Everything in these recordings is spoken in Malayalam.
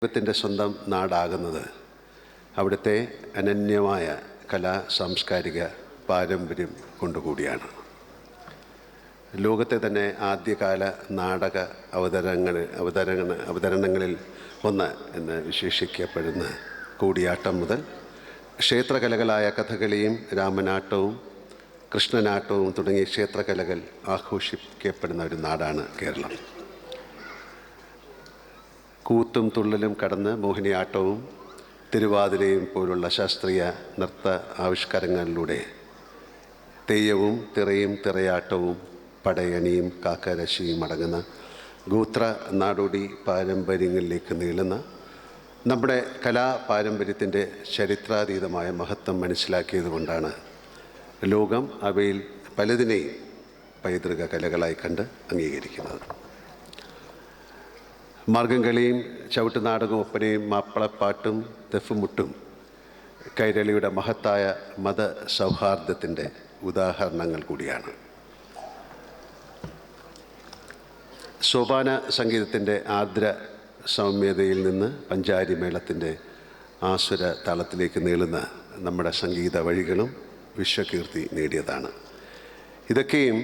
ദൈവത്തിൻ്റെ സ്വന്തം നാടാകുന്നത് അവിടുത്തെ അനന്യമായ സാംസ്കാരിക പാരമ്പര്യം കൊണ്ടുകൂടിയാണ്. ലോകത്തെ തന്നെ ആദ്യകാല നാടക അവതരണങ്ങളിൽ ഒന്ന് എന്ന് വിശേഷിക്കപ്പെടുന്ന കൂടിയാട്ടം മുതൽ ക്ഷേത്രകലകളായ കഥകളിയും രാമനാട്ടവും കൃഷ്ണനാട്ടവും തുടങ്ങിയ ക്ഷേത്രകലകൾ ആഘോഷിക്കപ്പെടുന്ന ഒരു നാടാണ് കേരളം. കൂത്തും തുള്ളലും കടന്ന് മോഹിനിയാട്ടവും തിരുവാതിരയും പോലുള്ള ശാസ്ത്രീയ നൃത്ത ആവിഷ്കാരങ്ങളിലൂടെ തെയ്യവും തിറയാട്ടവും പടയണിയും കാക്കരശിയും അടങ്ങുന്ന ഗോത്ര നാടോടി പാരമ്പര്യങ്ങളിലേക്ക് നീളുന്ന നമ്മുടെ കലാപാരമ്പര്യത്തിൻ്റെ ചരിത്രാതീതമായ മഹത്വം മനസ്സിലാക്കിയതുകൊണ്ടാണ് ലോകം അവയിൽ പലതിനെയും പൈതൃക കലകളായി കണ്ട് അംഗീകരിക്കുന്നത്. മാർഗംകളിയും ചവിട്ടുനാടകവും ഒപ്പനയും മാപ്പിളപ്പാട്ടും ദഫുമുട്ടും കൈരളിയുടെ മഹത്തായ മത സൗഹാർദ്ദത്തിൻ്റെ ഉദാഹരണങ്ങൾ കൂടിയാണ്. സോപാന സംഗീതത്തിൻ്റെ ആർദ്ര സൗമ്യതയിൽ നിന്ന് പഞ്ചാരി മേളത്തിൻ്റെ ആസുര താളത്തിലേക്ക് നീളുന്ന നമ്മുടെ സംഗീത വഴികളും വിശ്വകീർത്തി നേടിയതാണ്. ഇതൊക്കെയും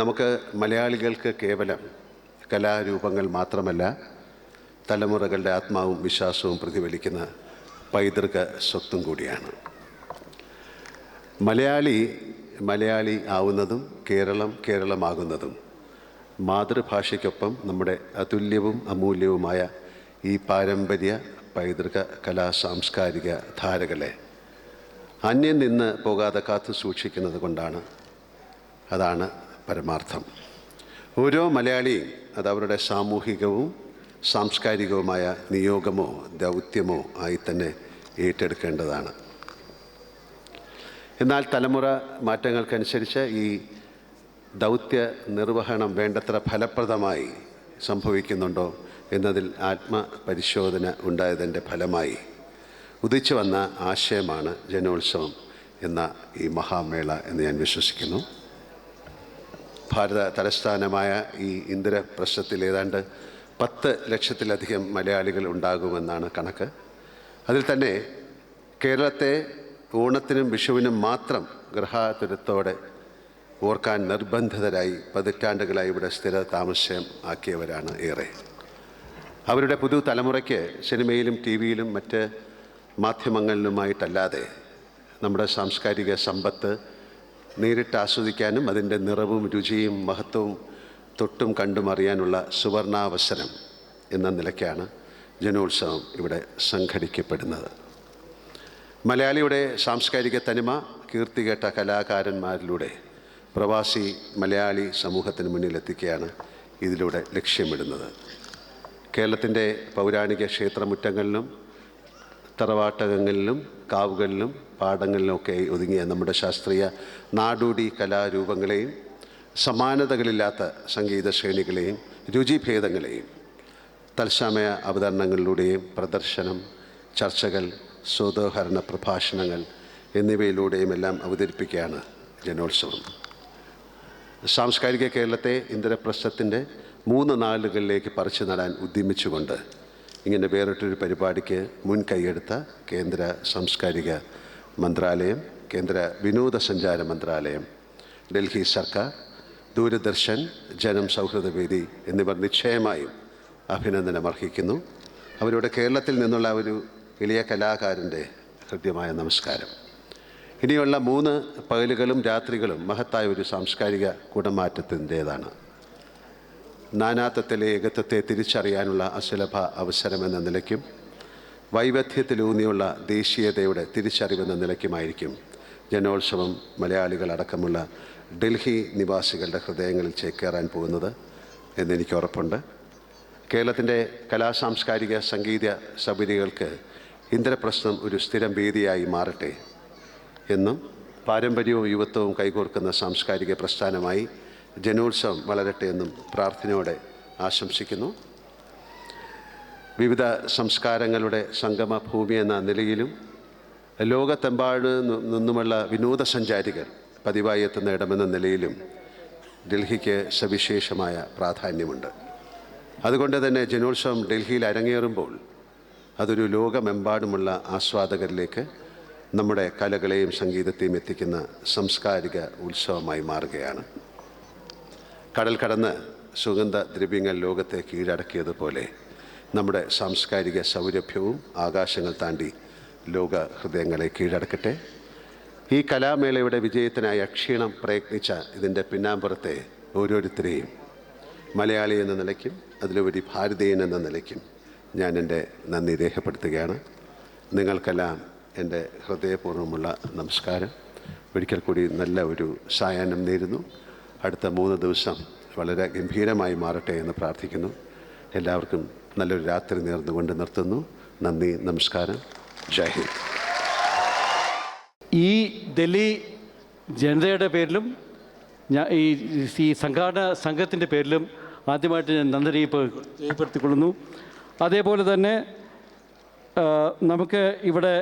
നമുക്ക് മലയാളികൾക്ക് കേവലം കലാരൂപങ്ങൾ മാത്രമല്ല, തലമുറകളുടെ ആത്മാവും വിശ്വാസവും പ്രതിഫലിക്കുന്ന പൈതൃക സ്വത്തും കൂടിയാണ്. മലയാളി ആവുന്നതും കേരളമാകുന്നതും മാതൃഭാഷയ്ക്കൊപ്പം നമ്മുടെ അതുല്യവും അമൂല്യവുമായ ഈ പാരമ്പര്യ പൈതൃക സാംസ്കാരിക ധാരകളെ അന്യം നിന്ന് പോകാതെ കാത്തു സൂക്ഷിക്കുന്നത് കൊണ്ടാണ്. അതാണ് പരമാർത്ഥം. ഓരോ മലയാളിയും അത് അവരുടെ സാമൂഹികവും സാംസ്കാരികവുമായ നിയോഗമോ ദൗത്യമോ ആയി തന്നെ ഏറ്റെടുക്കേണ്ടതാണ്. എന്നാൽ തലമുറ മാറ്റങ്ങൾക്കനുസരിച്ച് ഈ ദൗത്യ നിർവഹണം വേണ്ടത്ര ഫലപ്രദമായി സംഭവിക്കുന്നുണ്ടോ എന്നതിൽ ആത്മപരിശോധന ഉണ്ടായതിൻ്റെ ഫലമായി ഉദിച്ചു വന്ന ആശയമാണ് ജനോത്സവം എന്ന ഈ മഹാമേള എന്ന് ഞാൻ വിശ്വസിക്കുന്നു. ഭാരത തലസ്ഥാനമായ ഈ ഇന്ദ്രപ്രസ്ഥത്തിൽ ഏതാണ്ട് 10 ലക്ഷത്തിലധികം മലയാളികൾ ഉണ്ടാകുമെന്നാണ് കണക്ക്. അതിൽ തന്നെ കേരളത്തെ ഓണത്തിനും വിഷുവിനും മാത്രം ഗൃഹാതുരത്തോടെ ഓർക്കാൻ നിർബന്ധിതരായി പതിറ്റാണ്ടുകളായി ഇവിടെ സ്ഥിര താമസം ആക്കിയവരാണ് ഏറെ. അവരുടെ പുതുതലമുറയ്ക്ക് സിനിമയിലും ടി വിയിലും മറ്റ് മാധ്യമങ്ങളിലുമായിട്ടല്ലാതെ നമ്മുടെ സാംസ്കാരിക സമ്പത്ത് നേരിട്ട് ആസ്വദിക്കാനും അതിൻ്റെ നിറവും രുചിയും മഹത്വവും തൊട്ടും കണ്ടും അറിയാനുള്ള സുവർണാവസരം എന്ന നിലയ്ക്കാണ് ജനോത്സവം ഇവിടെ സംഘടിക്കപ്പെടുന്നത്. മലയാളിയുടെ സാംസ്കാരിക തനിമ കീർത്തികേട്ട കലാകാരന്മാരിലൂടെ പ്രവാസി മലയാളി സമൂഹത്തിന് മുന്നിലെത്തിക്കുകയാണ് ഇതിലൂടെ ലക്ഷ്യമിടുന്നത്. കേരളത്തിൻ്റെ പൗരാണിക ക്ഷേത്രമുറ്റങ്ങളിലും തറവാട്ടകങ്ങളിലും കാവുകളിലും പാടങ്ങളിലുമൊക്കെ ഒതുങ്ങിയ നമ്മുടെ ശാസ്ത്രീയ നാടോടി കലാരൂപങ്ങളെയും സമാനതകളില്ലാത്ത സംഗീത ശ്രേണികളെയും രുചിഭേദങ്ങളെയും തത്സമയ അവതരണങ്ങളിലൂടെയും പ്രദർശനം, ചർച്ചകൾ, സ്വതോഹരണ പ്രഭാഷണങ്ങൾ എന്നിവയിലൂടെയും എല്ലാം അവതരിപ്പിക്കുകയാണ് ജനോത്സവം. സാംസ്കാരിക കേരളത്തെ ഇന്ദ്രപ്രസ്ഥത്തിൻ്റെ 3 നാളുകളിലേക്ക് പറിച്ചു നടാൻ ഉദ്യമിച്ചുകൊണ്ട് ഇങ്ങനെ വേറിട്ടൊരു പരിപാടിക്ക് മുൻകൈയെടുത്ത കേന്ദ്ര സാംസ്കാരിക മന്ത്രാലയം, കേന്ദ്ര വിനോദസഞ്ചാര മന്ത്രാലയം, ഡൽഹി സർക്കാർ, ദൂരദർശൻ, ജനം സൗഹൃദവേദി എന്നിവർ നിശ്ചയമായും അഭിനന്ദനം അർഹിക്കുന്നു. അവരുടെ കേരളത്തിൽ നിന്നുള്ള ഒരു എളിയ കലാകാരൻ്റെ ഹൃദ്യമായ നമസ്കാരം. ഇനിയുള്ള 3 പകലുകളും രാത്രികളും മഹത്തായ ഒരു സാംസ്കാരിക കുടമാറ്റത്തിൻ്റേതാണ്. നാനാത്വത്തിലെ ഏകത്വത്തെ തിരിച്ചറിയാനുള്ള അസുലഭ അവസരമെന്ന നിലയ്ക്കും വൈവിധ്യത്തിലൂന്നിയുള്ള ദേശീയതയുടെ തിരിച്ചറിവെന്ന നിലയ്ക്കുമായിരിക്കും ജനോത്സവം മലയാളികളടക്കമുള്ള ഡൽഹി നിവാസികളുടെ ഹൃദയങ്ങളിൽ ചേക്കേറാൻ പോകുന്നത് എന്നെനിക്ക് ഉറപ്പുണ്ട്. കേരളത്തിൻ്റെ സാംസ്കാരിക സംഗീത സൗകര്യങ്ങൾക്ക് ഇന്ദ്രപ്രസ്ഥം ഒരു സ്ഥിരം വേദിയായി മാറട്ടെ എന്നും പാരമ്പര്യവും യുവത്വവും കൈകോർക്കുന്ന സാംസ്കാരിക പ്രസ്ഥാനമായി ജനോത്സവം വളരട്ടെ എന്നും പ്രാർത്ഥനയോടെ ആശംസിക്കുന്നു. വിവിധ സംസ്കാരങ്ങളുടെ സംഗമ ഭൂമി എന്ന നിലയിലും ലോകത്തെമ്പാട് നിന്നുമുള്ള വിനോദസഞ്ചാരികൾ പതിവായി എത്തുന്ന ഇടമെന്ന നിലയിലും ഡൽഹിക്ക് സവിശേഷമായ പ്രാധാന്യമുണ്ട്. അതുകൊണ്ട് തന്നെ ജനോത്സവം ഡൽഹിയിൽ അരങ്ങേറുമ്പോൾ അതൊരു ലോകമെമ്പാടുമുള്ള ആസ്വാദകരിലേക്ക് നമ്മുടെ കലകളെയും സംഗീതത്തെയും എത്തിക്കുന്ന സാംസ്കാരിക ഉത്സവമായി മാറുകയാണ്. കടൽ കടന്ന് സുഗന്ധദ്രവ്യങ്ങൾ ലോകത്തെ കീഴടക്കിയതുപോലെ നമ്മുടെ സാംസ്കാരിക സൗരഭ്യവും ആകാശങ്ങൾ താണ്ടി ലോക ഹൃദയങ്ങളെ കീഴടക്കട്ടെ. ഈ കലാമേളയുടെ വിജയത്തിനായി അക്ഷീണം പ്രയത്നിച്ച ഇതിൻ്റെ പിന്നാമ്പുറത്തെ ഓരോരുത്തരെയും മലയാളി എന്ന നിലയ്ക്കും അതിലുപരി ഭാരതീയൻ എന്ന നിലയ്ക്കും ഞാൻ എൻ്റെ നന്ദി രേഖപ്പെടുത്തുകയാണ്. നിങ്ങൾക്കെല്ലാം എൻ്റെ ഹൃദയപൂർവ്വമുള്ള നമസ്കാരം. ഒരിക്കൽ കൂടി നല്ല ഒരു സായാഹ്നം നേരുന്നു. അടുത്ത 3 ദിവസം വളരെ ഗംഭീരമായി മാറട്ടെ എന്ന് പ്രാർത്ഥിക്കുന്നു. എല്ലാവർക്കും നല്ലൊരു രാത്രി നേർന്നുകൊണ്ട് നിർത്തുന്നു. നന്ദി, നമസ്കാരം, ജയ് ഹിന്ദ്. ഈ ഡൽഹി ജനതയുടെ പേരിലും ഈ സംഘാടന സംഘത്തിൻ്റെ പേരിലും ആദ്യമായിട്ട് ഞാൻ നന്ദി രേഖപ്പെടുത്തിക്കൊള്ളുന്നു. അതേപോലെ തന്നെ നമുക്ക് ഇവിടെ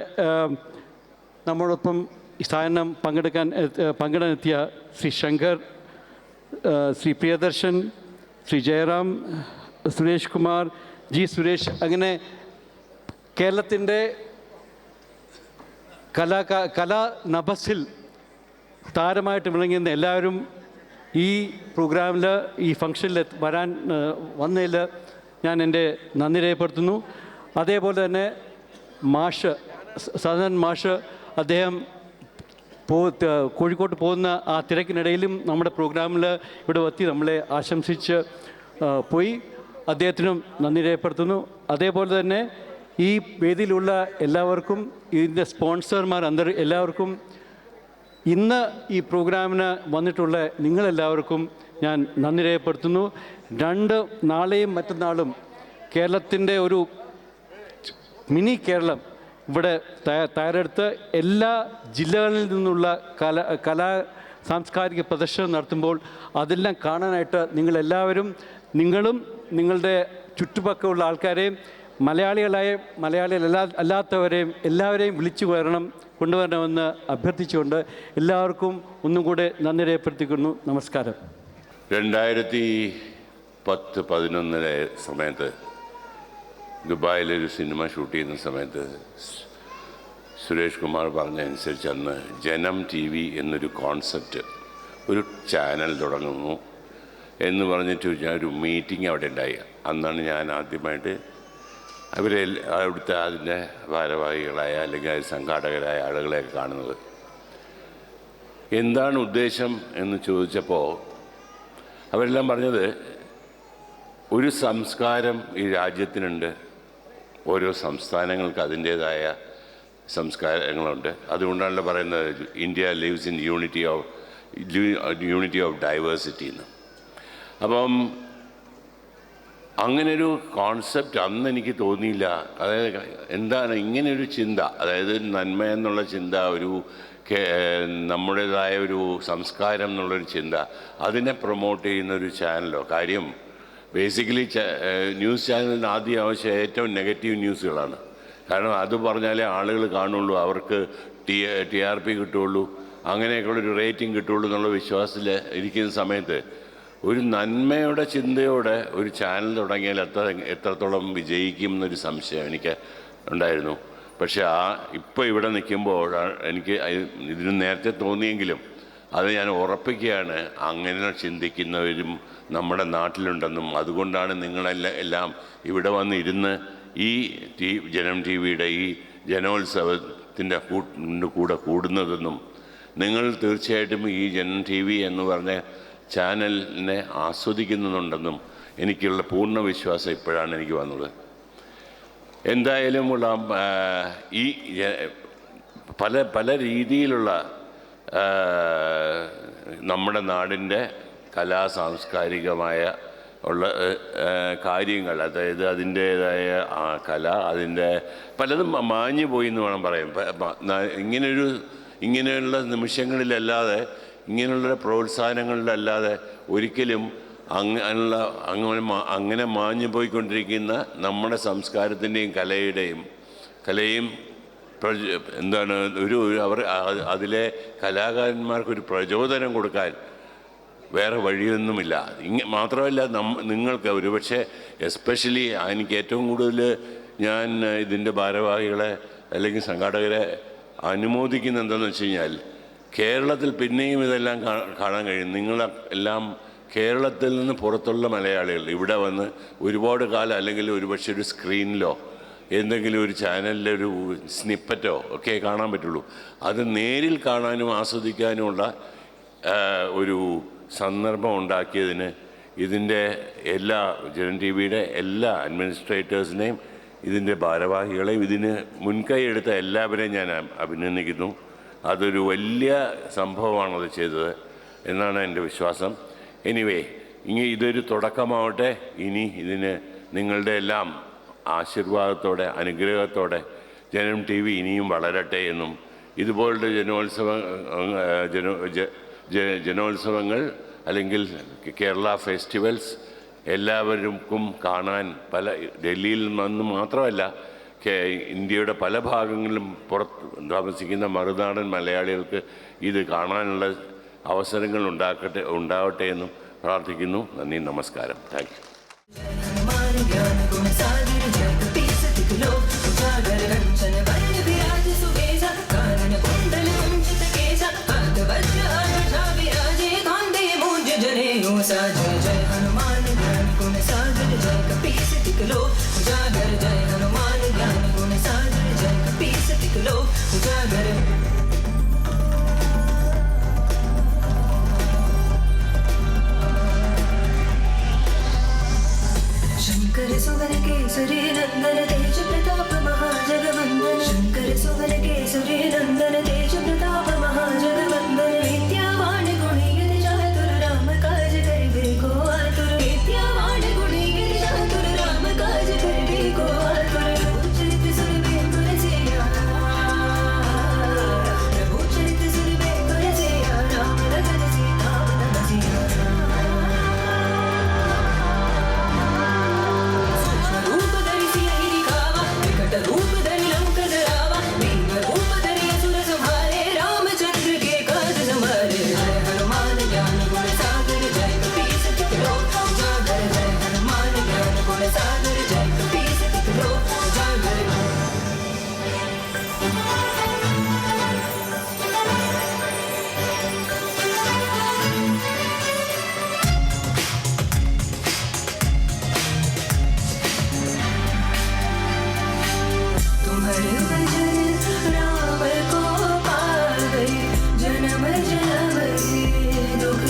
നമ്മളോടൊപ്പം ഈ സായനം പങ്കെടുക്കാനെത്തിയ ശ്രീ ശങ്കർ, ശ്രീ പ്രിയദർശൻ, ശ്രീ ജയറാം, സുരേഷ് കുമാർ, ജി സുരേഷ്, അങ്ങനെ കേരളത്തിൻ്റെ കലാ നഭസിൽ താരമായിട്ട് വിളങ്ങുന്ന എല്ലാവരും ഈ പ്രോഗ്രാമിൽ, ഈ ഫംഗ്ഷനിൽ വന്നതിൽ ഞാൻ എൻ്റെ നന്ദി രേഖപ്പെടുത്തുന്നു. അതേപോലെ തന്നെ സദൻ മാഷ്, അദ്ദേഹം കോഴിക്കോട്ട് പോകുന്ന ആ തിരക്കിനിടയിലും നമ്മുടെ പ്രോഗ്രാമിൽ ഇവിടെ എത്തി നമ്മളെ ആശംസിച്ച് പോയി. അദ്ദേഹത്തിനും നന്ദി രേഖപ്പെടുത്തുന്നു. അതേപോലെ തന്നെ ഈ വേദിയിലുള്ള എല്ലാവർക്കും, ഇതിൻ്റെ സ്പോൺസർമാർ എല്ലാവർക്കും, ഇന്ന് ഈ പ്രോഗ്രാമിന് വന്നിട്ടുള്ള നിങ്ങളെല്ലാവർക്കും ഞാൻ നന്ദി രേഖപ്പെടുത്തുന്നു. നാളെയും മറ്റന്നാളും കേരളത്തിൻ്റെ ഒരു മിനി കേരളം ഇവിടെ തയ്യാറെടുത്ത് എല്ലാ ജില്ലകളിൽ നിന്നുള്ള സാംസ്കാരിക പ്രദർശനം നടത്തുമ്പോൾ അതെല്ലാം കാണാനായിട്ട് നിങ്ങളും നിങ്ങളുടെ ചുറ്റുപക്കമുള്ള ആൾക്കാരെയും മലയാളികളല്ലാത്തവരെയും എല്ലാവരെയും കൊണ്ടുവരണമെന്ന് അഭ്യർത്ഥിച്ചുകൊണ്ട് എല്ലാവർക്കും ഒന്നും കൂടെ നന്ദി രേഖപ്പെടുത്തിക്കുന്നു. നമസ്കാരം. 2010-11 സമയത്ത് ദുബായിലൊരു സിനിമ ഷൂട്ട് ചെയ്യുന്ന സമയത്ത് സുരേഷ് കുമാർ പറഞ്ഞതനുസരിച്ച് അന്ന് ജനം TV എന്നൊരു കോൺസെപ്റ്റ്, ഒരു ചാനൽ തുടങ്ങുന്നു എന്ന് പറഞ്ഞിട്ട് ഒരു മീറ്റിംഗ് അവിടെ ഉണ്ടായി. അന്നാണ് ഞാൻ ആദ്യമായിട്ട് അവിടുത്തെ അതിൻ്റെ ഭാരവാഹികളായ അല്ലെങ്കിൽ സംഘാടകരായ ആളുകളെയൊക്കെ കാണുന്നത്. എന്താണ് ഉദ്ദേശം എന്ന് ചോദിച്ചപ്പോൾ അവരെല്ലാം പറഞ്ഞത്, ഒരു സംസ്കാരം ഈ രാജ്യത്തിനുണ്ട്, ഓരോ സംസ്ഥാനങ്ങൾക്ക് അതിൻ്റേതായ സംസ്കാരങ്ങളുണ്ട്. അതുകൊണ്ടാണല്ലോ പറയുന്നത് India lives in unity of diversity എന്ന്. അപ്പം അങ്ങനൊരു കോൺസെപ്റ്റ് അന്ന് എനിക്ക് തോന്നിയില്ല. അതായത് എന്താണ് ഇങ്ങനെയൊരു ചിന്ത, അതായത് നന്മ എന്നുള്ള ചിന്ത, നമ്മുടേതായ ഒരു സംസ്കാരം എന്നുള്ളൊരു ചിന്ത, അതിനെ പ്രൊമോട്ട് ചെയ്യുന്ന ഒരു ചാനലോ. കാര്യം ബേസിക്കലി ന്യൂസ് ചാനലിന് ആദ്യം ആവശ്യം ഏറ്റവും നെഗറ്റീവ് ന്യൂസുകളാണ്. കാരണം അത് പറഞ്ഞാലേ ആളുകൾ കാണുള്ളൂ, അവർക്ക് TRP കിട്ടുള്ളൂ, അങ്ങനെയൊക്കെയുള്ളൊരു റേറ്റിംഗ് കിട്ടുള്ളൂ എന്നുള്ള വിശ്വാസത്തിൽ ഇരിക്കുന്ന സമയത്ത് ഒരു നന്മയുടെ ചിന്തയോടെ ഒരു ചാനൽ തുടങ്ങിയാൽ എത്രത്തോളം വിജയിക്കും എന്നൊരു സംശയം എനിക്ക് ഉണ്ടായിരുന്നു. പക്ഷേ ഇപ്പോൾ ഇവിടെ നിൽക്കുമ്പോൾ എനിക്ക് ഇതിന് നേരത്തെ തോന്നിയെങ്കിലും അത് ഞാൻ ഉറപ്പിക്കുകയാണ്, അങ്ങനെ ചിന്തിക്കുന്നവരും നമ്മുടെ നാട്ടിലുണ്ടെന്നും അതുകൊണ്ടാണ് നിങ്ങളെല്ലാം ഇവിടെ വന്നിരുന്ന് ഈ ജനം TVയുടെ ഈ ജനോത്സവത്തിൻ്റെ കൂടെ കൂടുന്നതെന്നും നിങ്ങൾ തീർച്ചയായിട്ടും ഈ ജനം TV എന്ന് പറഞ്ഞ ചാനലിനെ ആസ്വദിക്കുന്നുണ്ടെന്നും എനിക്കുള്ള പൂർണ്ണ വിശ്വാസം ഇപ്പോഴാണ് എനിക്ക് വന്നത്. എന്തായാലും ഈ പല രീതിയിലുള്ള നമ്മുടെ നാടിൻ്റെ സാംസ്കാരികമായ ഉള്ള കാര്യങ്ങൾ, അതായത് അതിൻ്റേതായ കല, അതിൻ്റെ പലതും മാഞ്ഞു പോയി എന്ന് വേണം പറയാൻ. ഇങ്ങനെയുള്ള നിമിഷങ്ങളിലല്ലാതെ, ഇങ്ങനെയുള്ള പ്രോത്സാഹനങ്ങളിലല്ലാതെ ഒരിക്കലും അങ്ങനെ മാഞ്ഞു പോയിക്കൊണ്ടിരിക്കുന്ന നമ്മുടെ സംസ്കാരത്തിൻ്റെയും കലയും എന്താണ് അതിലെ കലാകാരന്മാർക്കൊരു പ്രചോദനം കൊടുക്കാൻ വേറെ വഴിയൊന്നുമില്ല. മാത്രമല്ല നിങ്ങൾക്ക് ഒരുപക്ഷെ എസ്പെഷ്യലി എനിക്ക് ഏറ്റവും കൂടുതൽ ഞാൻ ഇതിൻ്റെ ഭാരവാഹികളെ അല്ലെങ്കിൽ സംഘാടകരെ അനുമോദിക്കുന്നത് എന്താണെന്ന് വെച്ച് കഴിഞ്ഞാൽ, കേരളത്തിൽ പിന്നെയും ഇതെല്ലാം കാണാൻ കഴിയും. നിങ്ങളെല്ലാം കേരളത്തിൽ നിന്ന് പുറത്തുള്ള മലയാളികൾ ഇവിടെ വന്ന് ഒരുപാട് കാലം അല്ലെങ്കിൽ ഒരുപക്ഷെ ഒരു സ്ക്രീനിലോ എന്തെങ്കിലും ഒരു ചാനലിലൊരു സ്നിപ്പറ്റോ ഒക്കെ കാണാൻ പറ്റുള്ളൂ. അത് നേരിൽ കാണാനും ആസ്വദിക്കാനുമുള്ള ഒരു സന്ദർഭം ഉണ്ടാക്കിയതിന് ഇതിൻ്റെ എല്ലാ ജനം ടി വിയുടെ എല്ലാ അഡ്മിനിസ്ട്രേറ്റേഴ്സിനെയും ഇതിൻ്റെ ഭാരവാഹികളെയും ഇതിന് മുൻകൈ എടുത്ത എല്ലാവരെയും ഞാൻ അഭിനന്ദിക്കുന്നു. അതൊരു വലിയ സംഭവമാണത് ചെയ്തത് എന്നാണ് എൻ്റെ വിശ്വാസം. എനിവേ, ഇതൊരു തുടക്കമാവട്ടെ. ഇനി ഇതിന് നിങ്ങളുടെ എല്ലാം ആശീർവാദത്തോടെ അനുഗ്രഹത്തോടെ ജനം ടി വി ഇനിയും വളരട്ടെ എന്നും ഇതുപോലുള്ള ജനോത്സവങ്ങൾ അല്ലെങ്കിൽ കേരള ഫെസ്റ്റിവൽസ് എല്ലാവർക്കും കാണാൻ ഡൽഹിയിൽ നിന്ന് മാത്രമല്ല ഇന്ത്യയുടെ പല ഭാഗങ്ങളിലും പുറത്ത് താമസിക്കുന്ന മറുനാടൻ മലയാളികൾക്ക് ഇത് കാണാനുള്ള അവസരങ്ങൾ ഉണ്ടാവട്ടെ എന്നും പ്രാർത്ഥിക്കുന്നു. നന്ദി, നമസ്കാരം. Thank you. शंकर सुवर केसरी नंदन तेज प्रताप महाजगवंदन, शंकर सुवर केसरी नंदन तेज प्रताप महाजगवंदन, विद्यावान गुणी यति चातुर राम काज करिबे को आतुर, विद्यावान गुणी यति चातुर राम काज करिबे को आतुर, प्रभु चरित सुनिबे तुलसिया, प्रभु चरित सुनिबे तुलसिया, राम लखन सीता मन बसिया, रूप धरि सियहि दिखावा, विकट रूप धरि लंक जरावा, भीम रूप धरि असुर संहारे, रामचंद्र के काज संभाले। जय हनुमान ज्ञान गुण सागर, जय कपीस तिक लोक उजागर, जय हनुमान ज्ञान गुण सागर, जय कपीस तिक लोक उजागर। तुम्हारे भजन राम को पावे, जन्म जन्म के दुख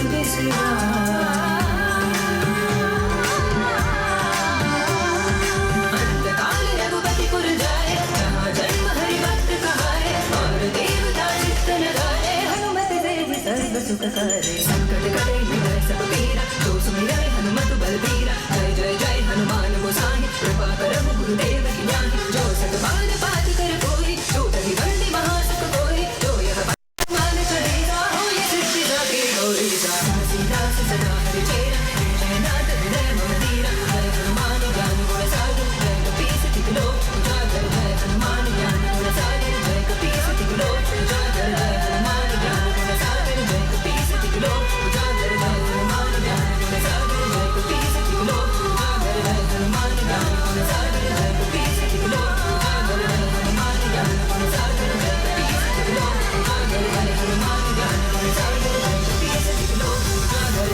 अंतकाल रघुपतिपुर जाए, जहाँ जन्म हरि भक्त कहाए, और देवता चित्त न धारे, हनुमत से सर्व सुख करे, संकट कटे विघ्न सब पीरा, जो सुमिरै हनुमत बलबीरा, जय जय जय हनुमान गोसाई, कृपा करहु गुरुदेव की नाहि, जो सत बार पाठ कर कोई, जो कभी बंदी महासुख कोई, जो यह मान चलेगा होय सिद्धि जाके गौरीसा, तुलसीदास सदा हरि चेरा, जय नाथ हृदय मम धीरा, जय हनुमान ज्ञान गुण सागर, जय कपीस तिक लोक उजागर, जय हनुमान ज्ञान गुण सागर, जय कपीस तिक लोक उजागर, जय हनुमान ज्ञान गुण सागर, जय कपीस तिक लोक उजागर, जय हनुमान ज्ञान गुण सागर, जय कपीस तिक लोक उजागर, जय हनुमान ज्ञान गुण सागर, जय कपीस तिक लोक उजागर, जय हनुमान ज्ञान गुण सागर, जय कपीस तिक लोक उजागर, जय हनुमान ज्ञान गुण सागर, जय कपीस तिक लोक उजागर।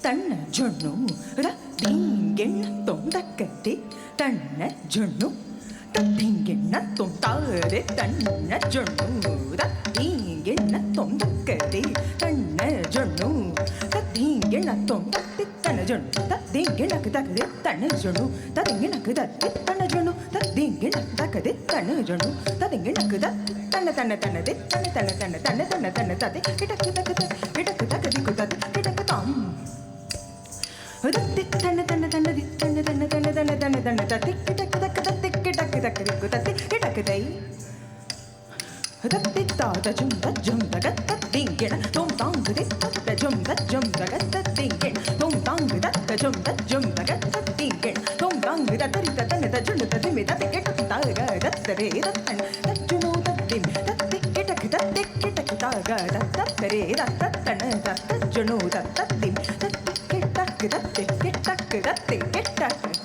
ತಣ್ಣ ಜೊಣ್ಣು ರ ದಿಂಗೆಣ್ಣ ತೊಂದಕ್ಕದೆ ತಣ್ಣ ಜೊಣ್ಣು ದಿಂಗೆಣ್ಣ ತೊಂತಾರೆ ತಣ್ಣ ಜೊಣ್ಣು ರ ದಿಂಗೆಣ್ಣ ತೊಂದಕ್ಕದೆ ತಣ್ಣ ಜೊಣ್ಣು ದಿಂಗೆಣ್ಣ ತೊಂದಕ್ಕೆ ತಣ್ಣ ಜೊಣ್ಣು ದಿಂಗೆಣ್ಣಕ್ಕೆ ತಕ್ಕದೆ ತಣ್ಣ ಜೊಣ್ಣು ದಿಂಗೆಣ್ಣಕ್ಕೆ ತಕ್ಕೆ ತಣ್ಣ ಜೊಣ್ಣು ದಿಂಗೆಣ್ಣಕ್ಕೆ ತಕ್ಕದೆ ತಣ್ಣ ಜೊಣ್ಣು ದಿಂಗೆಣ್ಣಕ್ಕೆ ತಣ್ಣ ತಣ್ಣ ತಣ್ಣದೆ ತಣ್ಣ ತಣ್ಣ ತಣ್ಣ ತಣ್ಣ ತಣ್ಣ ತಣ್ಣ ತದೆ ಕಿಟಕ್ಕೆ ತಕ್ಕದೆ ಕಿಟಕ್ಕೆ ತಕ್ಕದಿ ಕುತ್ತದೆ ಕಿಟಕ್ಕೆ ತಾಮ್ ತಣ್ಣ ತಣ್ಣ ತಣ್ಣ ತಣ್ಣ ತಣ್ಣ ತಣ್ಣ தன தன தன தத்திக்கு தக்கு தக்கு தத்திக்கு டக்கு தக்கு திக்கு தத்திக்கு டக்கு தை தத்தி தாத ஜும் தஜும் தகத்த திங்கென தோம் தாங்கு தித்த ஜும் தஜும் தகத்த திங்கென தோம் தாங்கு தத்த ஜும் தஜும் தகத்த திங்கென தோம் தாங்கு தத்தரி தத்தன தஜுனு ததிமி தத்திக்கு டக்கு தாக தத்தரே தத்தன் தஜுனு தத்திம் தத்திக்கு டக்கு தத்திக்கு டக்கு தாக தத்தரே தத்தன தத்தஜுனு தத்திம் தத்திக்கு டக்கு தத்திக்கு டக்கு தத்திக்கு டக்கு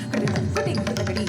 കടി തക്കടി തക്കടി